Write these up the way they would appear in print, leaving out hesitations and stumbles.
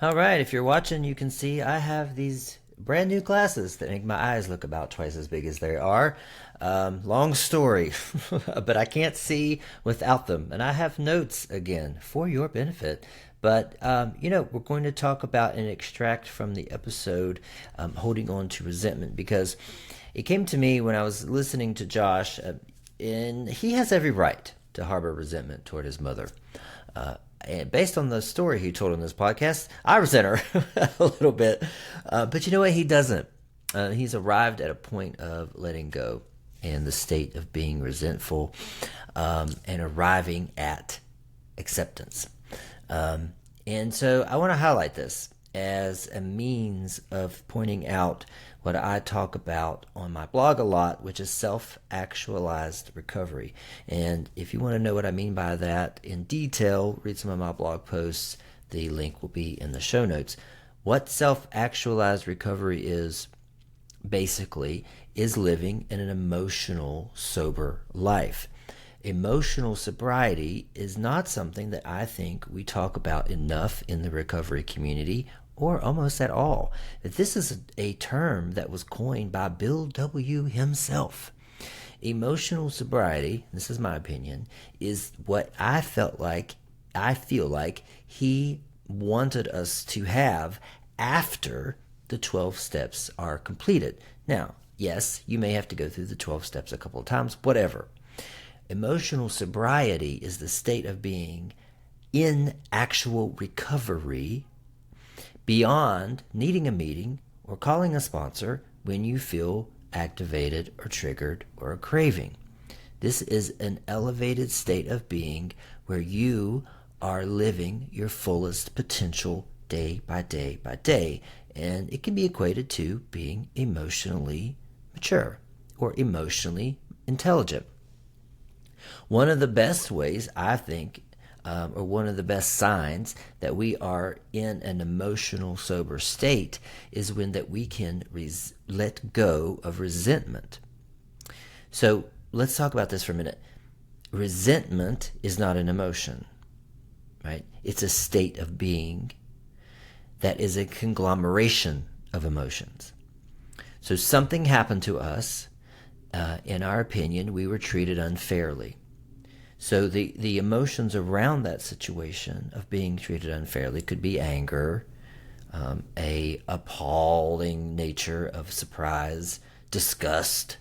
All right, if you're watching, you can see I have these brand new glasses that make my eyes look about twice as big as they are. Long story, but I can't see without them. And I have notes again for your benefit. But, we're going to talk about and extract from the episode holding on to resentment because it came to me when I was listening to Josh, and he has every right to harbor resentment toward his mother. And based on the story he told on this podcast, I resent her a little bit. But you know what? He doesn't. He's arrived at a point of letting go and the state of being resentful and arriving at acceptance. And so I want to highlight this as a means of pointing out what I talk about on my blog a lot, which is self-actualized recovery. And if you want to know what I mean by that in detail, read some of my blog posts. The link will be in the show notes. What self-actualized recovery is, basically, is living in an emotional, sober life. Emotional sobriety is not something that I think we talk about enough in the recovery community, or almost at all. This is a term that was coined by Bill W. himself. Emotional sobriety, this is my opinion, is what I feel like he wanted us to have after the 12 steps are completed. Now, yes, you may have to go through the 12 steps a couple of times, whatever. Emotional sobriety is the state of being in actual recovery beyond needing a meeting or calling a sponsor when you feel activated or triggered or a craving. This is an elevated state of being where you are living your fullest potential day by day by day, and it can be equated to being emotionally mature or emotionally intelligent. One of the best ways, I think, or one of the best signs that we are in an emotional sober state is when that we can let go of resentment. So let's talk about this for a minute. Resentment is not an emotion, right? It's a state of being that is a conglomeration of emotions. So something happened to us. In our opinion, we were treated unfairly. So the emotions around that situation of being treated unfairly could be anger, a appalling nature of surprise, disgust,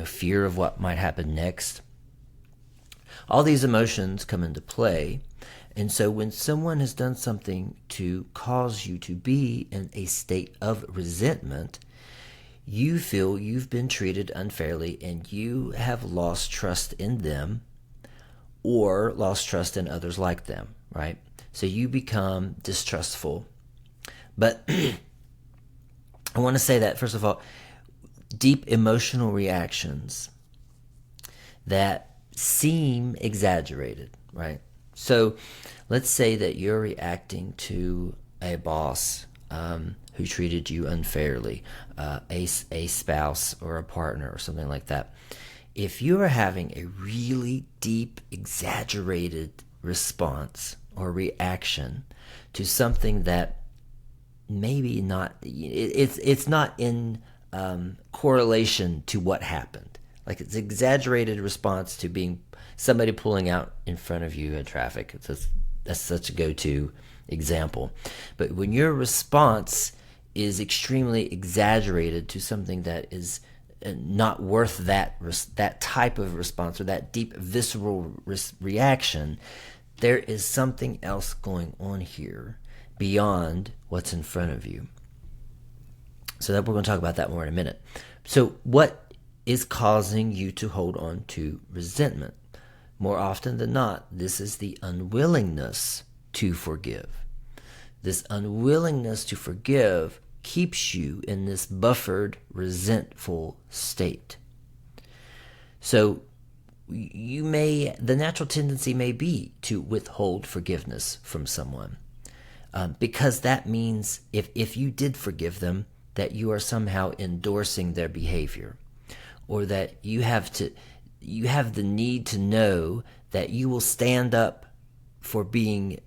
fear of what might happen next. All these emotions come into play. And so when someone has done something to cause you to be in a state of resentment, you feel you've been treated unfairly and you have lost trust in them or lost trust in others like them, right? So you become distrustful. But I want to say that, first of all, deep emotional reactions that seem exaggerated, right? So let's say that you're reacting to a boss who treated you unfairly, a spouse or a partner or something like that. If you are having a really deep, exaggerated response or reaction to something that maybe not, it's not in correlation to what happened. Like it's exaggerated response to being somebody pulling out in front of you in traffic. That's such a go-to example. But when your response is extremely exaggerated to something that is not worth that type of response or that deep visceral reaction, there is something else going on here beyond what's in front of you. So that we're going to talk about that more in a minute. So what is causing you to hold on to resentment? More often than not, this is the unwillingness to forgive. This unwillingness to forgive keeps you in this buffered, resentful state. So the natural tendency may be to withhold forgiveness from someone, because that means if you did forgive them, that you are somehow endorsing their behavior, or that you have the need to know that you will stand up for being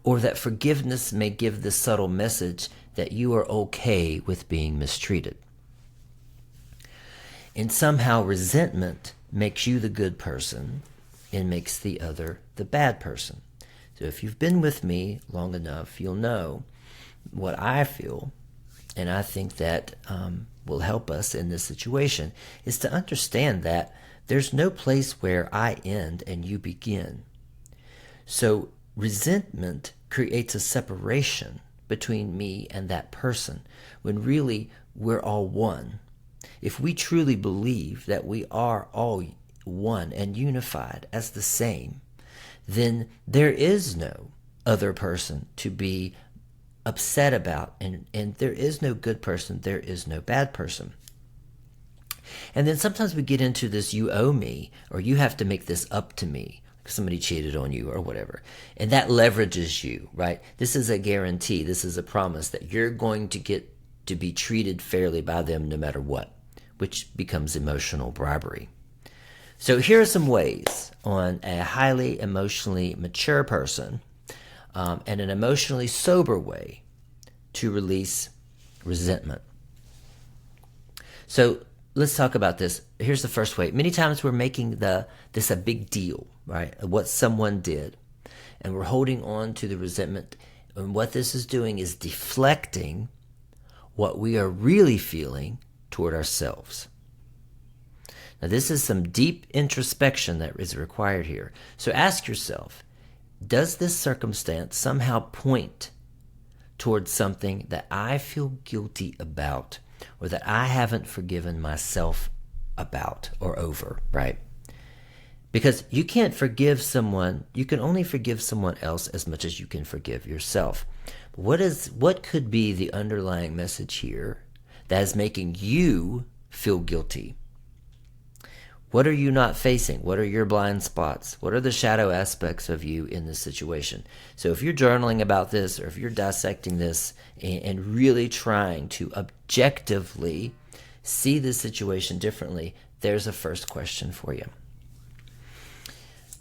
or that forgiveness may give the subtle message that you are okay with being mistreated. And somehow resentment makes you the good person and makes the other the bad person. So if you've been with me long enough, you'll know what I feel, and I think that will help us in this situation, is to understand that there's no place where I end and you begin. So resentment creates a separation between me and that person, when really we're all one. If we truly believe that we are all one and unified as the same, then there is no other person to be upset about, and there is no good person, there is no bad person. And then sometimes we get into this you owe me, or you have to make this up to me, somebody cheated on you or whatever, and that leverages you, right? This is a guarantee, this is a promise that you're going to get to be treated fairly by them no matter what, which becomes emotional bribery. So here are some ways on a highly emotionally mature person and an emotionally sober way to release resentment. So let's talk about this. Here's the first way. Many times we're making this a big deal, right? What someone did, and we're holding on to the resentment. And what this is doing is deflecting what we are really feeling toward ourselves. Now, this is some deep introspection that is required here. So ask yourself, does this circumstance somehow point towards something that I feel guilty about, or that I haven't forgiven myself about or over, right? Because you can't forgive someone, you can only forgive someone else as much as you can forgive yourself. What could be the underlying message here that is making you feel guilty? What are you not facing? What are your blind spots? What are the shadow aspects of you in this situation? So if you're journaling about this, or if you're dissecting this and really trying to objectively see the situation differently, there's a first question for you.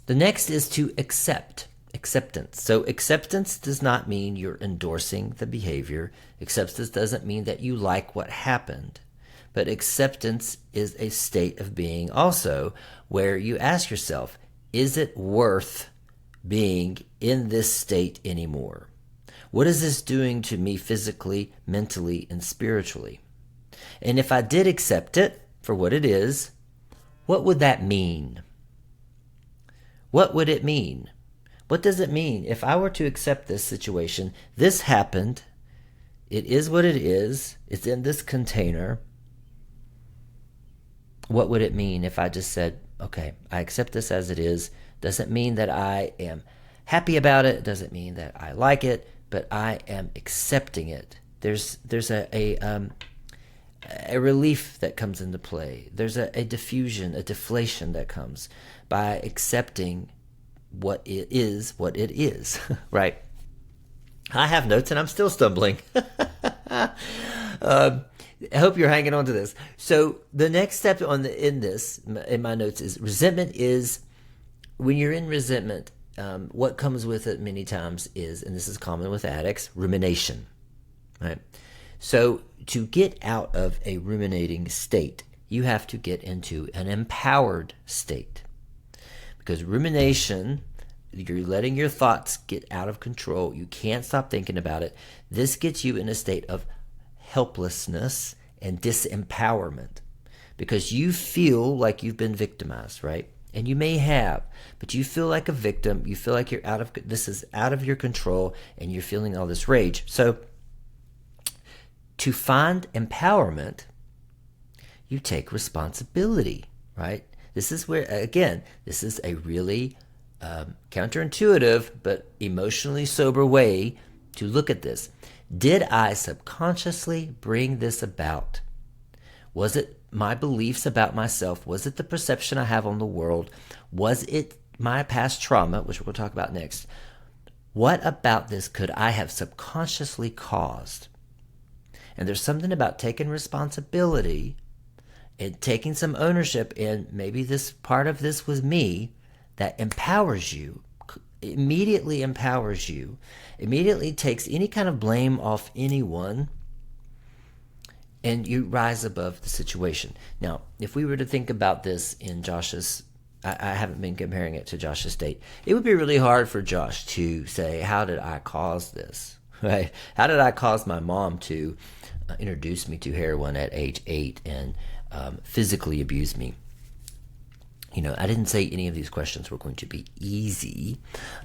The next is to acceptance. So acceptance does not mean you're endorsing the behavior. Acceptance doesn't mean that you like what happened. But acceptance is a state of being also, where you ask yourself, is it worth being in this state anymore? What is this doing to me physically, mentally, and spiritually? And if I did accept it for what it is, what would that mean? What would it mean? What does it mean if I were to accept this situation? This happened. It is what it is. It's in this container. What would it mean if I just said, okay, I accept this as it is? Doesn't mean that I am happy about it. Doesn't mean that I like it, but I am accepting it. There's a relief that comes into play. There's a diffusion, a deflation that comes by accepting what it is, right? I have notes and I'm still stumbling. I hope you're hanging on to this. So the next step in my notes is resentment is, when you're in resentment, what comes with it many times is, and this is common with addicts, rumination, right? So to get out of a ruminating state, you have to get into an empowered state. Because rumination, you're letting your thoughts get out of control. You can't stop thinking about it. This gets you in a state of helplessness and disempowerment, because you feel like you've been victimized, right? And you may have, but you feel like a victim. You feel like this is out of your control, and you're feeling all this rage. So to find empowerment, you take responsibility, right? This is where, again, this is a really counterintuitive but emotionally sober way to look at this. Did I subconsciously bring this about? Was it my beliefs about myself? Was it the perception I have on the world? Was it my past trauma, which we'll talk about next? What about this could I have subconsciously caused? And there's something about taking responsibility and taking some ownership, and maybe this part of this was me, that empowers you immediately empowers you, immediately takes any kind of blame off anyone, and you rise above the situation. Now, if we were to think about this in Josh's, I haven't been comparing it to Josh's state, it would be really hard for Josh to say, how did I cause this? Right? How did I cause my mom to introduce me to heroin at age 8 and physically abuse me? I didn't say any of these questions were going to be easy.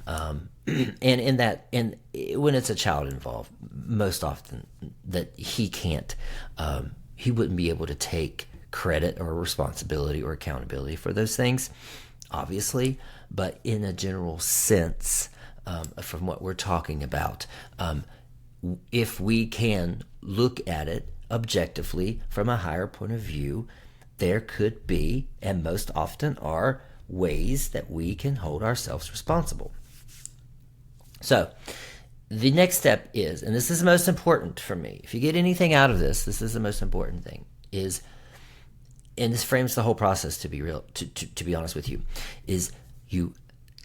And when it's a child involved, most often that he wouldn't be able to take credit or responsibility or accountability for those things, obviously. But in a general sense, from what we're talking about, if we can look at it objectively from a higher point of view, there could be, and most often are, ways that we can hold ourselves responsible. So, the next step is, and this is the most important for me, if you get anything out of this, this is the most important thing, is, and this frames the whole process, to be real, to be honest with you, is you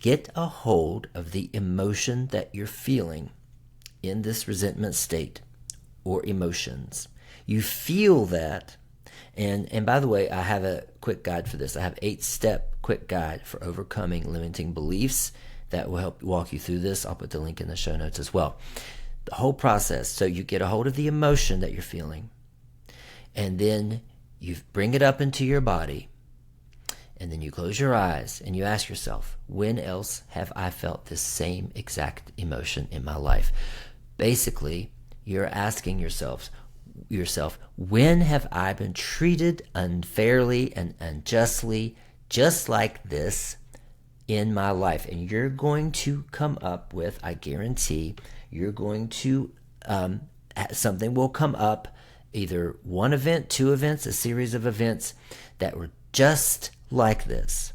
get a hold of the emotion that you're feeling in this resentment state or emotions. You feel that. And by the way, I have a quick guide for this. I have 8-step quick guide for overcoming limiting beliefs that will help walk you through this. I'll put the link in the show notes as well. The whole process. So you get a hold of the emotion that you're feeling, and then you bring it up into your body, and then you close your eyes and you ask yourself, when else have I felt this same exact emotion in my life? Basically, you're asking yourself, when have I been treated unfairly and unjustly just like this in my life? And you're going to come up with, I guarantee, you're going to, something will come up, either one event, 2 events, a series of events that were just like this.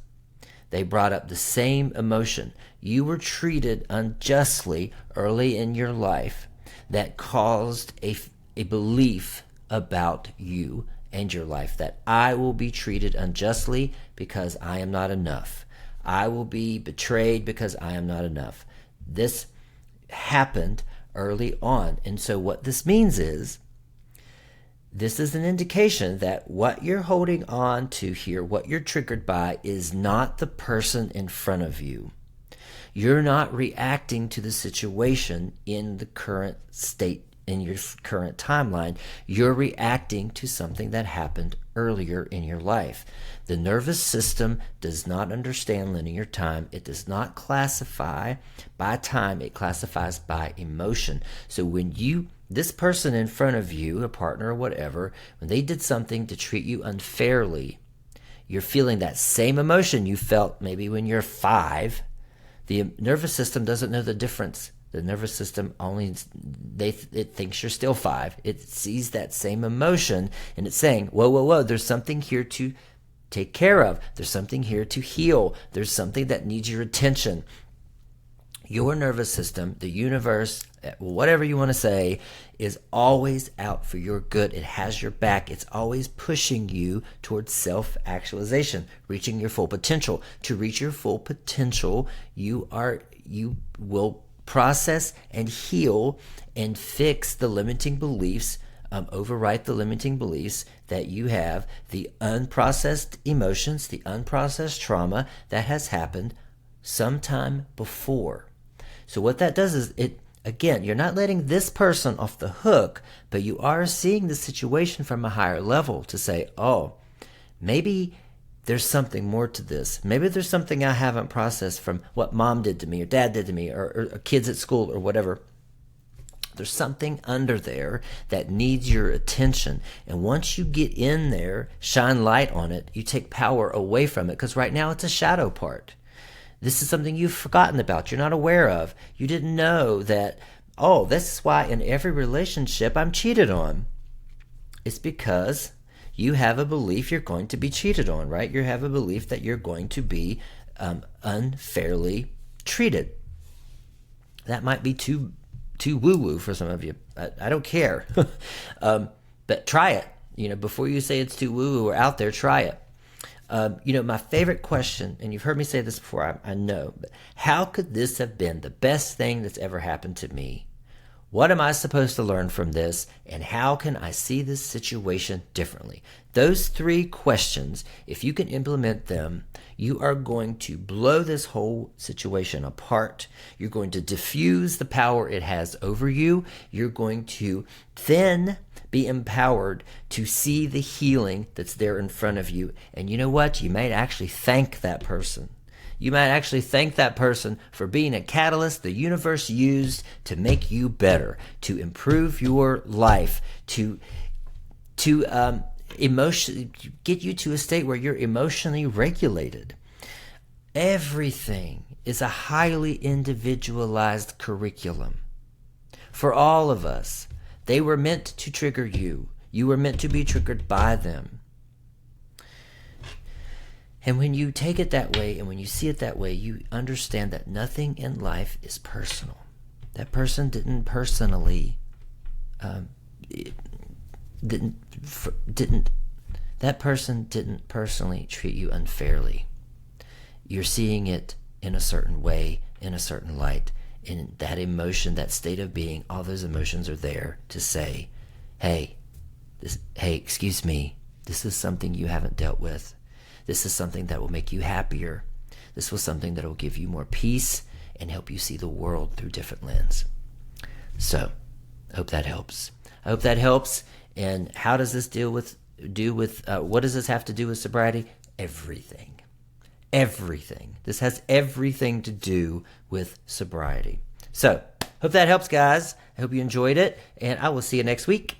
They brought up the same emotion. You were treated unjustly early in your life that caused a belief about you and your life, that I will be treated unjustly because I am not enough. I will be betrayed because I am not enough. This happened early on. And so what this means is, this is an indication that what you're holding on to here, what you're triggered by, is not the person in front of you. You're not reacting to the situation in the current state, in your current timeline. You're reacting to something that happened earlier in your life. The nervous system does not understand linear time. It does not classify by time. It classifies by emotion. So when this person in front of you, a partner or whatever, when they did something to treat you unfairly, you're feeling that same emotion you felt maybe when you're 5. The nervous system doesn't know the difference. The nervous system it thinks you're still 5. It sees that same emotion and it's saying, whoa, there's something here to take care of. There's something here to heal. There's something that needs your attention. Your nervous system, the universe, whatever you want to say, is always out for your good. It has your back. It's always pushing you towards self-actualization, reaching your full potential. To reach your full potential, you will process and heal and fix the limiting beliefs, overwrite the limiting beliefs that you have, the unprocessed emotions, the unprocessed trauma that has happened sometime before. So what that does is, again, you're not letting this person off the hook, but you are seeing the situation from a higher level to say, oh, maybe there's something more to this. Maybe there's something I haven't processed from what mom did to me or dad did to me or kids at school or whatever. There's something under there that needs your attention. And once you get in there, shine light on it, you take power away from it, because right now it's a shadow part. This is something you've forgotten about, you're not aware of. You didn't know that, oh, this is why in every relationship I'm cheated on. It's because you have a belief you're going to be cheated on, right? You have a belief that you're going to be unfairly treated. That might be too woo-woo for some of you. I don't care. But try it. Before you say it's too woo-woo or out there, try it. My favorite question, and you've heard me say this before, I know, but how could this have been the best thing that's ever happened to me? What am I supposed to learn from this? And how can I see this situation differently? Those 3 questions, if you can implement them, you are going to blow this whole situation apart. You're going to diffuse the power it has over you. You're going to then be empowered to see the healing that's there in front of you. And you know what? You might actually thank that person. You might actually thank that person for being a catalyst the universe used to make you better, to improve your life, to get you to a state where you're emotionally regulated. Everything is a highly individualized curriculum. For all of us, they were meant to trigger you. You were meant to be triggered by them. And when you take it that way and when you see it that way, you understand that nothing in life is personal. That person didn't personally, that person didn't personally treat you unfairly. You're seeing it in a certain way, in a certain light. In that emotion, that state of being, all those emotions are there to say, hey, excuse me, this is something you haven't dealt with. This is something that will make you happier. This was something that will give you more peace and help you see the world through different lens. So, I hope that helps. And how does this what does this have to do with sobriety? Everything. This has everything to do with sobriety. So, hope that helps, guys. I hope you enjoyed it, and I will see you next week.